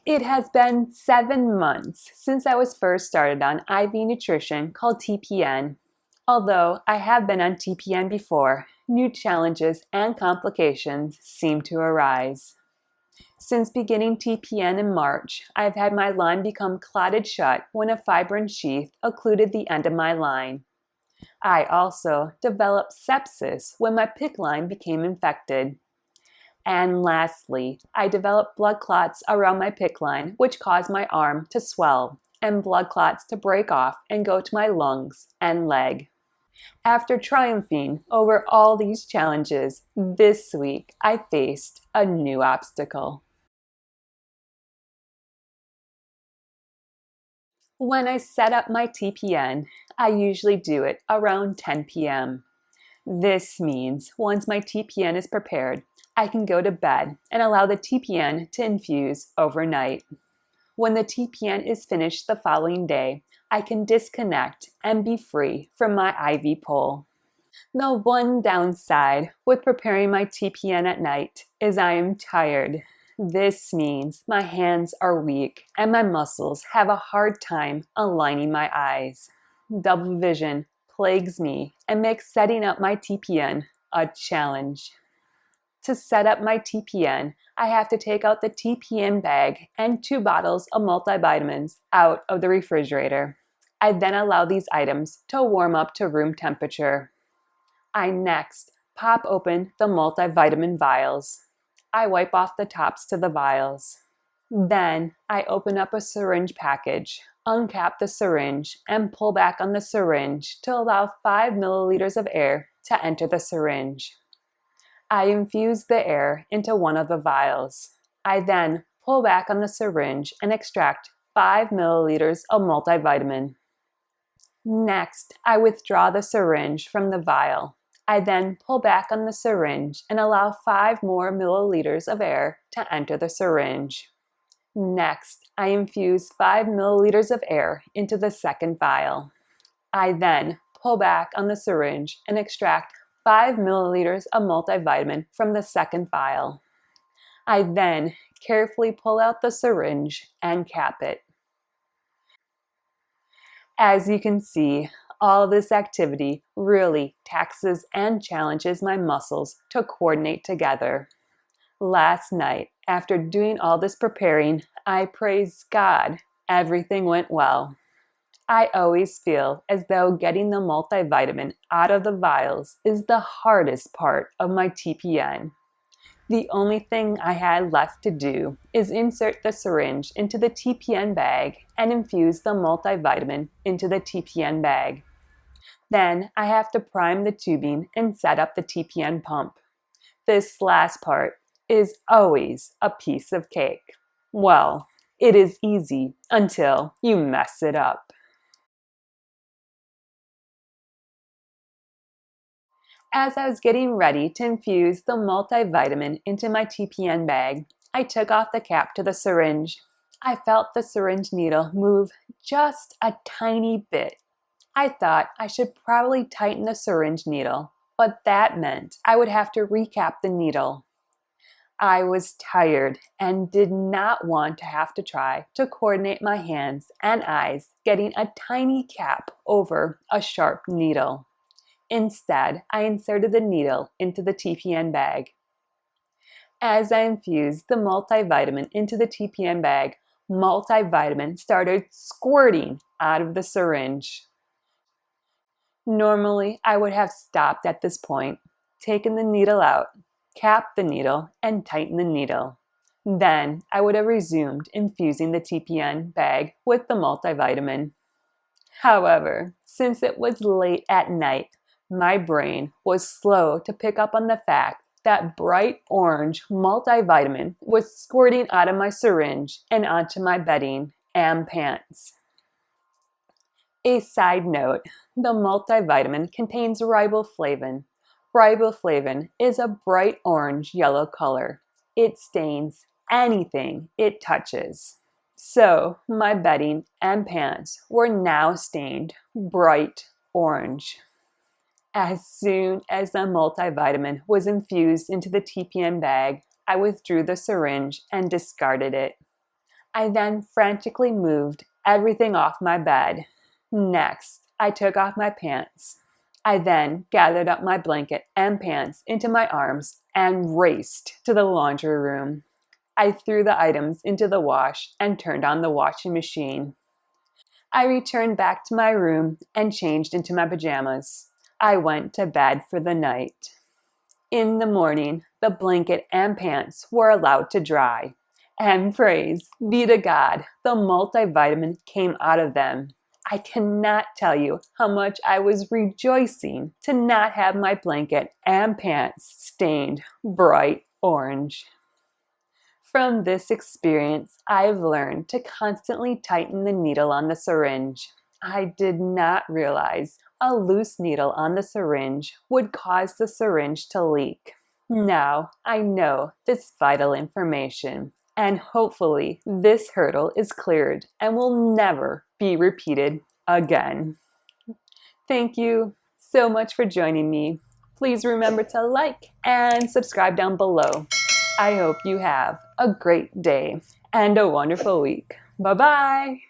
It has been 7 months since I was first started on IV nutrition called TPN. Although I have been on TPN before, new challenges and complications seem to arise. Since beginning TPN in March, I've had my line become clotted shut when a fibrin sheath occluded the end of my line. I also developed sepsis when my PICC line became infected. And lastly, I developed blood clots around my PICC line, which caused my arm to swell and blood clots to break off and go to my lungs and leg. After triumphing over all these challenges, this week I faced a new obstacle. When I set up my TPN, I usually do it around 10 p.m. This means once my TPN is prepared, I can go to bed and allow the TPN to infuse overnight. When the TPN is finished the following day, I can disconnect and be free from my IV pole. The one downside with preparing my TPN at night is I am tired. This means my hands are weak and my muscles have a hard time aligning my eyes. Double vision plagues me and makes setting up my TPN a challenge. To set up my TPN, I have to take out the TPN bag and 2 bottles of multivitamins out of the refrigerator. I then allow these items to warm up to room temperature. I next pop open the multivitamin vials. I wipe off the tops to the vials. Then I open up a syringe package, uncap the syringe, and pull back on the syringe to allow 5 milliliters of air to enter the syringe. I infuse the air into one of the vials. I then pull back on the syringe and extract 5 milliliters of multivitamin. Next, I withdraw the syringe from the vial. I then pull back on the syringe and allow 5 more milliliters of air to enter the syringe. Next, I infuse 5 milliliters of air into the second vial. I then pull back on the syringe and extract 5 milliliters of multivitamin from the second vial. I then carefully pull out the syringe and cap it. As you can see, all this activity really taxes and challenges my muscles to coordinate together. Last night, after doing all this preparing, I praise God everything went well. I always feel as though getting the multivitamin out of the vials is the hardest part of my TPN. The only thing I had left to do is insert the syringe into the TPN bag and infuse the multivitamin into the TPN bag. Then I have to prime the tubing and set up the TPN pump. This last part is always a piece of cake. Well, it is easy until you mess it up. As I was getting ready to infuse the multivitamin into my TPN bag, I took off the cap to the syringe. I felt the syringe needle move just a tiny bit. I thought I should probably tighten the syringe needle, but that meant I would have to recap the needle. I was tired and did not want to have to try to coordinate my hands and eyes getting a tiny cap over a sharp needle. Instead, I inserted the needle into the TPN bag. As I infused the multivitamin into the TPN bag, multivitamin started squirting out of the syringe. Normally, I would have stopped at this point, taken the needle out, capped the needle, and tightened the needle. Then I would have resumed infusing the TPN bag with the multivitamin. However, since it was late at night, my brain was slow to pick up on the fact that bright orange multivitamin was squirting out of my syringe and onto my bedding and pants. A side note, the multivitamin contains riboflavin. Riboflavin is a bright orange yellow color. It stains anything it touches. So my bedding and pants were now stained bright orange. As soon as the multivitamin was infused into the TPN bag, I withdrew the syringe and discarded it. I then frantically moved everything off my bed. Next, I took off my pants. I then gathered up my blanket and pants into my arms and raced to the laundry room. I threw the items into the wash and turned on the washing machine. I returned back to my room and changed into my pajamas. I went to bed for the night. In the morning, the blanket and pants were allowed to dry. And praise be to God, the multivitamin came out of them. I cannot tell you how much I was rejoicing to not have my blanket and pants stained bright orange. From this experience, I've learned to constantly tighten the needle on the syringe. I did not realize a loose needle on the syringe would cause the syringe to leak. Now I know this vital information, and hopefully this hurdle is cleared and will never be repeated again. Thank you so much for joining me. Please remember to like and subscribe down below. I hope you have a great day and a wonderful week. Bye-bye.